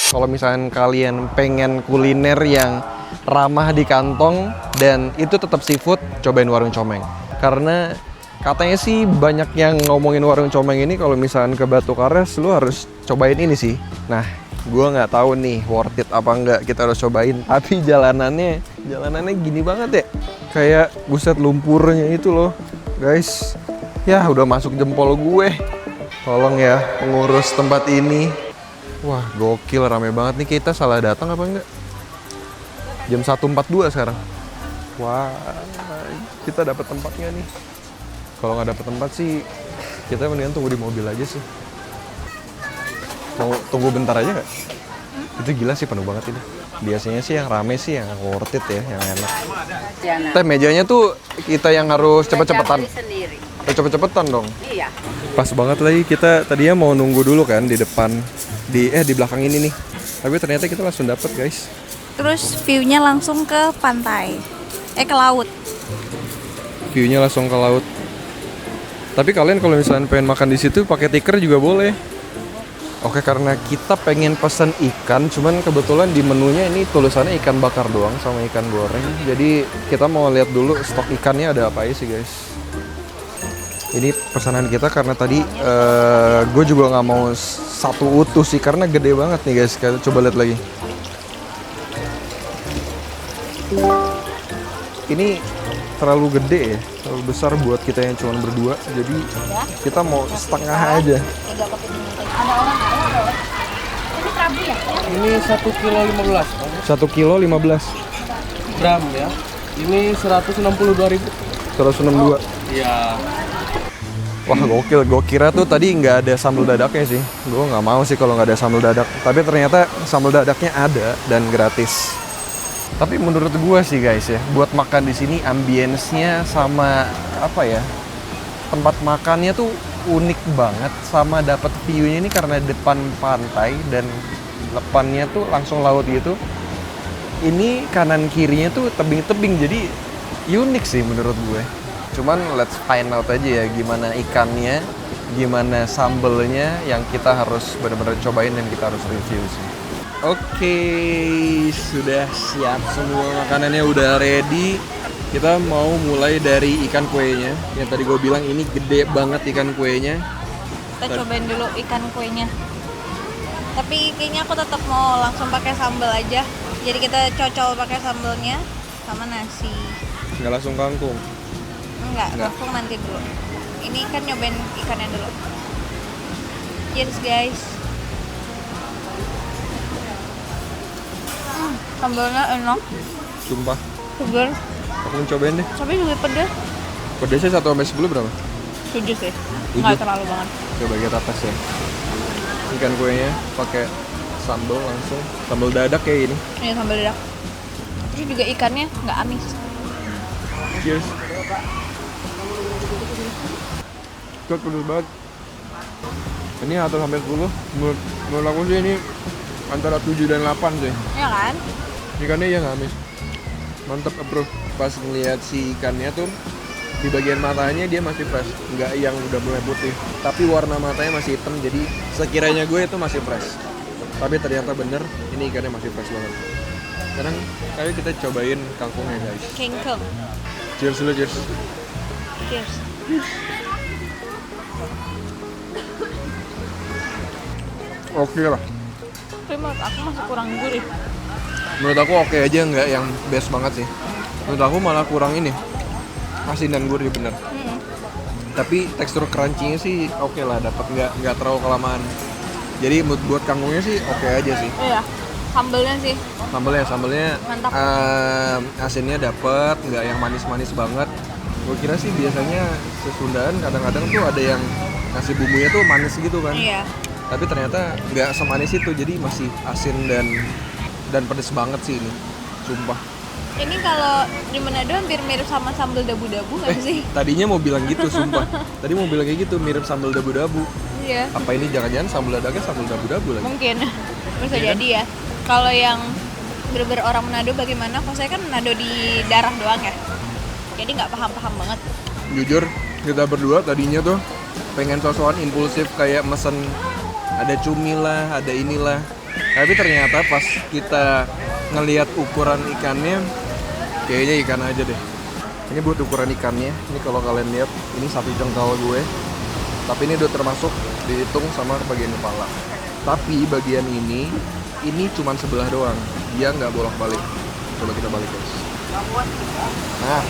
Kalau misalnya kalian pengen kuliner yang ramah di kantong dan itu tetap seafood, cobain warung Comeng. Karena katanya sih banyak yang ngomongin warung Comeng ini kalau misalnya ke Batu Karas lu harus cobain ini sih. Nah, gua nggak tahu nih worth it apa enggak, kita harus cobain. Tapi jalanannya gini banget ya. Kayak buset lumpurnya itu loh, guys. Ya udah masuk jempol gue. Tolong ya pengurus tempat ini. Wah gokil, rame banget nih. Kita salah datang apa enggak? Jam 1.42 sekarang. Wah, kita dapat tempatnya nih. Kalau nggak dapat tempat sih, kita mendingan tunggu di mobil aja sih. Mau tunggu bentar aja nggak? Itu gila sih, penuh banget ini. Biasanya sih yang rame sih yang worth it ya, yang enak. Teh mejanya tuh kita yang harus cepet-cepetan. Cepet-cepetan dong. Iya. Pas banget lagi, kita tadinya mau nunggu dulu kan di depan, di belakang ini nih. Tapi ternyata kita langsung dapet guys. Terus view-nya langsung ke pantai. Ke laut. View-nya langsung ke laut. Tapi kalian kalau misalnya pengen makan di situ pakai tikar juga boleh. Oke, karena kita pengen pesen ikan, cuman kebetulan di menunya ini tulisannya ikan bakar doang sama ikan goreng. Jadi kita mau lihat dulu stok ikannya ada apa aja sih guys. Ini pesanan kita karena tadi gue juga nggak mau satu utuh sih karena gede banget nih guys. Coba lihat lagi. Ini terlalu gede ya, terlalu besar buat kita yang cuma berdua. Jadi kita mau setengah aja. Ada orang ada. Ini kerabu ya? Ini 1 kilo 15 1 kilo 15. gram ya. Ini 162.000. 162. Iya. Wah gokil, gue kira tuh tadi nggak ada sambal dadaknya sih. Gue nggak mau sih kalau nggak ada sambal dadak. Tapi ternyata sambal dadaknya ada dan gratis. Tapi menurut gue sih guys ya, buat makan di sini ambience-nya sama apa ya, tempat makannya tuh unik banget, sama dapat view-nya ini karena depan pantai dan depannya tuh langsung laut gitu. Ini kanan kirinya tuh tebing-tebing, jadi unik sih menurut gue. Cuman let's find out aja ya gimana ikannya, gimana sambelnya yang kita harus benar-benar cobain dan kita harus review sih. Oke, sudah siap semua makanannya, udah ready. Kita mau mulai dari ikan kuenya. Yang tadi gue bilang ini gede banget ikan kuenya. Kita cobain dulu ikan kuenya. Tapi kayaknya aku tetap mau langsung pakai sambal aja. Jadi kita cocol pakai sambalnya sama nasi. Nggak langsung kangkung. Enggak, langsung nanti dulu. Ini kan nyobain ikannya dulu. Cheers guys. Sambalnya enak. Sumpah. Segar. Aku mau cobain deh. Tapi juga pedas. Pedasnya 1-10 berapa? 7 sih. 7? Nggak terlalu banget. Coba kita tes ya. Ikan kuenya pakai sambal langsung. Sambal dadak kayak ini. Ini sambal dadak. Terus juga ikannya nggak amis. Cheers. Kok pedas banget. Ini 1-10. Menurut aku sih ini antara 7 dan 8 sih. Iya kan? Ikannya ya nggak amis. Mantep, approve. Pas ngeliat si ikannya tuh di bagian matanya dia masih fresh, nggak yang udah mulai putih, tapi warna matanya masih hitam, jadi sekiranya gue itu masih fresh. Tapi ternyata bener, ini ikannya masih fresh banget. Sekarang ayo kita cobain kangkungnya guys. Kangkung. Cheers dulu, cheers. Cheers. Oke lah. Tapi menurut aku masih kurang gurih. Menurut aku oke aja, nggak yang best banget sih. Menurut aku malah kurang ini, asin dan gurih bener. Tapi tekstur crunchy-nya sih oke lah, dapat nggak terlalu kelamaan. Jadi buat kangkungnya sih oke aja sih. Iya. Sambelnya sih. Sambelnya Mantap. asinnya dapet, nggak yang manis-manis banget. Gue kira sih biasanya sesundaan kadang-kadang tuh ada yang ngasih bumbunya tuh manis gitu kan. Iya. Tapi ternyata nggak semanis itu, jadi masih asin dan pedes banget sih ini, sumpah. Ini kalau di Manado hampir mirip sama sambal dabu-dabu nggak sih? Tadinya mau bilang gitu, sumpah. Tadi mau bilang kayak gitu, mirip sambal dabu-dabu. Iya. Apa ini jangan-jangan sambal dadaknya sambal dabu-dabu lagi? Mungkin. Bisa Iya kan? jadi ya. Kalau yang bener-bener orang Manado bagaimana? Kalau saya kan Manado di darah doang ya. Jadi nggak paham-paham banget. Jujur, kita berdua tadinya tuh pengen sosokan impulsif kayak mesen ada cumi lah, ada inilah, Tapi ternyata pas kita ngelihat ukuran ikannya, kayaknya ikan aja deh. Ini buat ukuran ikannya. Ini kalau kalian lihat, ini 1 jengkal gue. Tapi ini udah termasuk dihitung sama bagian kepala. Tapi bagian ini cuma sebelah doang. Dia nggak bolak-balik. Coba kita balik guys. Nah,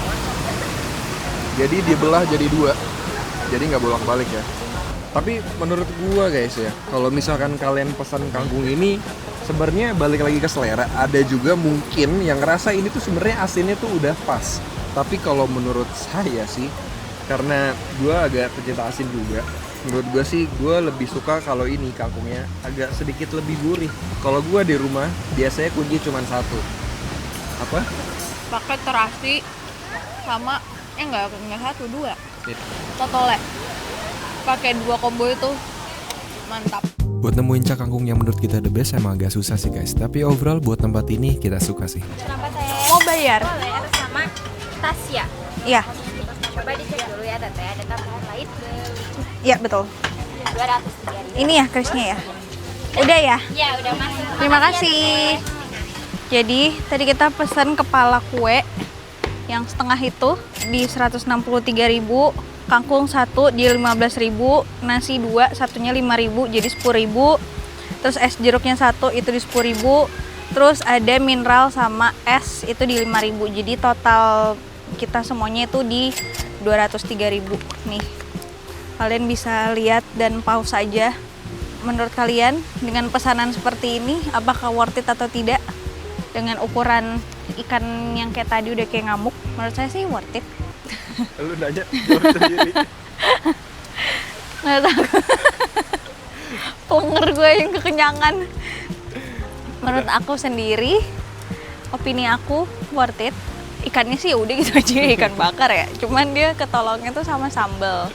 jadi dibelah jadi 2. Jadi nggak bolak-balik ya. Tapi menurut gua guys ya, kalau misalkan kalian pesan kangkung ini, sebenarnya balik lagi ke selera. Ada juga mungkin yang ngerasa ini tuh sebenarnya asinnya tuh udah pas. Tapi kalau menurut saya sih, karena gua agak pecinta asin juga, menurut gua sih gua lebih suka kalau ini kangkungnya agak sedikit lebih gurih. Kalau gua di rumah biasanya kunci cuma 1. Apa? Pakai terasi sama enggak 1, 2. Totole. Pakai 2 combo itu mantap. Buat nemuin cak kangkung yang menurut kita the best emang agak susah sih guys. Tapi overall buat tempat ini kita suka sih. Kenapa teh? Mau bayar? Bayar sama Tasya. Iya. Coba dicek dulu ya teh, ada tambahan lain. Iya betul. 203.000. Ini ya krisnya ya. Udah ya? Ya udah masuk. Terima kasih. Jadi tadi kita pesan kepala kue yang setengah itu di 163.000, kangkung 1 di 15.000, nasi 2 satunya 5.000 jadi 10.000. Terus es jeruknya 1 itu di 10.000. Terus ada mineral sama es itu di 5.000. Jadi total kita semuanya itu di 203.000 nih. Kalian bisa lihat dan pause aja. Menurut kalian dengan pesanan seperti ini apakah worth it atau tidak? Dengan ukuran ikan yang kayak tadi udah kayak ngamuk, menurut saya sih worth it. Lu nanya jawab sendiri. Nggak tahu. Penger gue yang kekenyangan. Menurut aku sendiri, opini aku worth it. Ikannya sih udah gitu aja, ikan bakar ya. Cuman dia ketolongnya tuh sama sambal.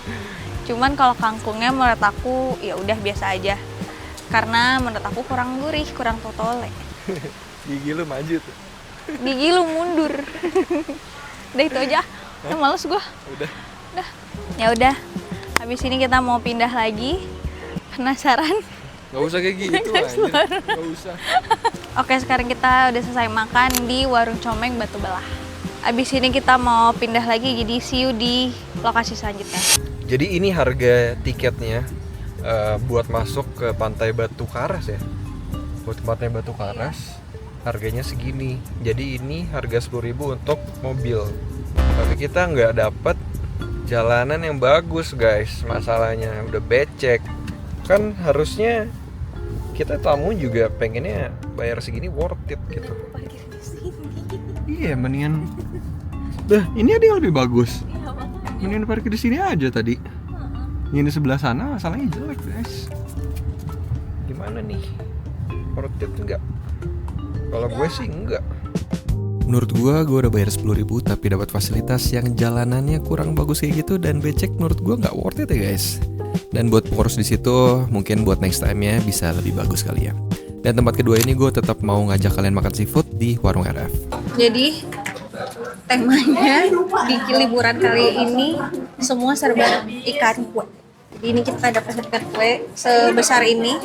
Cuman kalau kangkungnya menurut aku ya udah biasa aja. Karena menurut aku kurang gurih, kurang totole. Gigi lu maju tuh. Gigi lu mundur. Udah itu aja. Udah males gua. Udah. Ya udah. Habis ini kita mau pindah lagi. Penasaran? Gak usah kayak gitu anjir. Gak usah. Oke, sekarang kita udah selesai makan di Warung Comeng Batu Belah. Habis ini kita mau pindah lagi, jadi see you di lokasi selanjutnya. Jadi ini harga tiketnya buat masuk ke Pantai Batu Karas ya. Buat ke Pantai Batu Karas harganya segini. Jadi ini harga 10.000 untuk mobil. Tapi kita nggak dapat jalanan yang bagus guys. Masalahnya udah becek. Kan harusnya kita tamu juga pengennya bayar segini worth it gitu. Iya, mendingan. Dah, ini ada yang lebih bagus. Mendingan parkir di sini aja tadi. Yang di sebelah sana masalahnya jelek guys. Gimana nih? Worth it enggak? Kalau gue sih enggak. Menurut gue udah bayar 10.000 tapi dapat fasilitas yang jalanannya kurang bagus kayak gitu dan becek, menurut gue nggak worth it ya guys. Dan buat pengurus di situ mungkin buat next time-nya bisa lebih bagus kali ya. Dan tempat kedua ini gue tetap mau ngajak kalian makan seafood di Warung RF. Jadi temanya di liburan kali ini semua serba ikan kue. Jadi ini kita dapat ikan kue sebesar ini.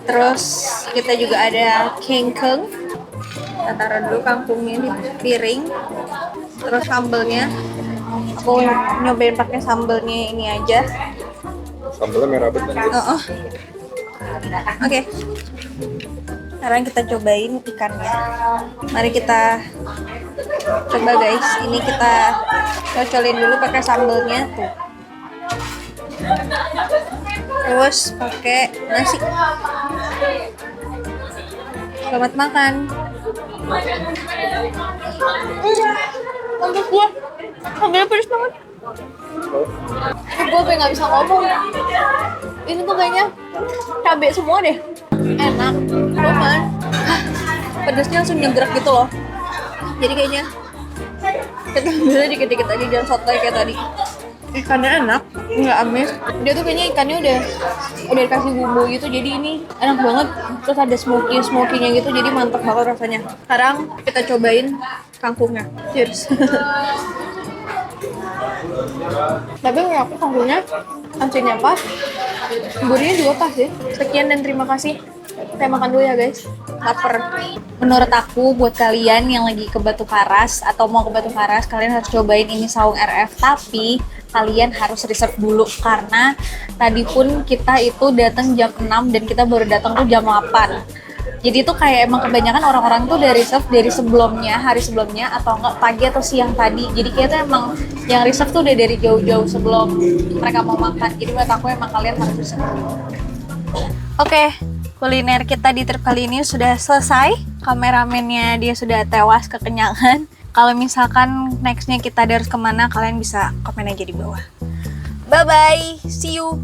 Terus kita juga ada kengkeng. Kita taruh dulu kangkungnya di piring. Terus sambelnya, aku nyobain pakai sambelnya ini aja. Sambelnya merah bener. Oke. Sekarang kita cobain ikannya. Mari kita coba guys. Ini kita cocolin dulu pakai sambelnya tuh. Terus pakai nasi. Selamat makan. Mantap gua. Sambelnya pedes banget. Gue pengen nggak bisa ngomong. Ini tuh kayaknya cabai semua deh. Enak, cuman pedesnya langsung nyegerak gitu loh. Jadi kayaknya kita ambilnya dikit-dikit aja, jangan sotoy kayak tadi. Ikannya enak, nggak amis. Dia tuh kayaknya ikannya udah dikasih bumbu gitu, jadi ini enak banget. Terus ada smoky-nya gitu, jadi mantap banget rasanya. Sekarang kita cobain kangkungnya. Cheers. Tapi menurut aku kangkungnya asinnya pas, Buburnya juga pas ya. Sekian dan terima kasih. Saya makan dulu ya guys. Laper. Menurut aku buat kalian yang lagi ke Batu Karas atau mau ke Batu Karas, kalian harus cobain ini saung RF. Tapi kalian harus reserve dulu karena tadi pun kita itu datang jam 6 dan kita baru datang tuh jam 8. Jadi itu kayak emang kebanyakan orang-orang tuh udah reserve dari sebelumnya, hari sebelumnya atau enggak pagi atau siang tadi. Jadi kayaknya emang yang reserve tuh udah dari jauh-jauh sebelum mereka mau makan. Jadi menurut aku emang kalian harus reserve dulu. Oke, kuliner kita di trip kali ini sudah selesai. Kameramennya dia sudah tewas kekenyangan. Kalau misalkan nextnya kita harus kemana, kalian bisa komen aja di bawah. Bye-bye, see you.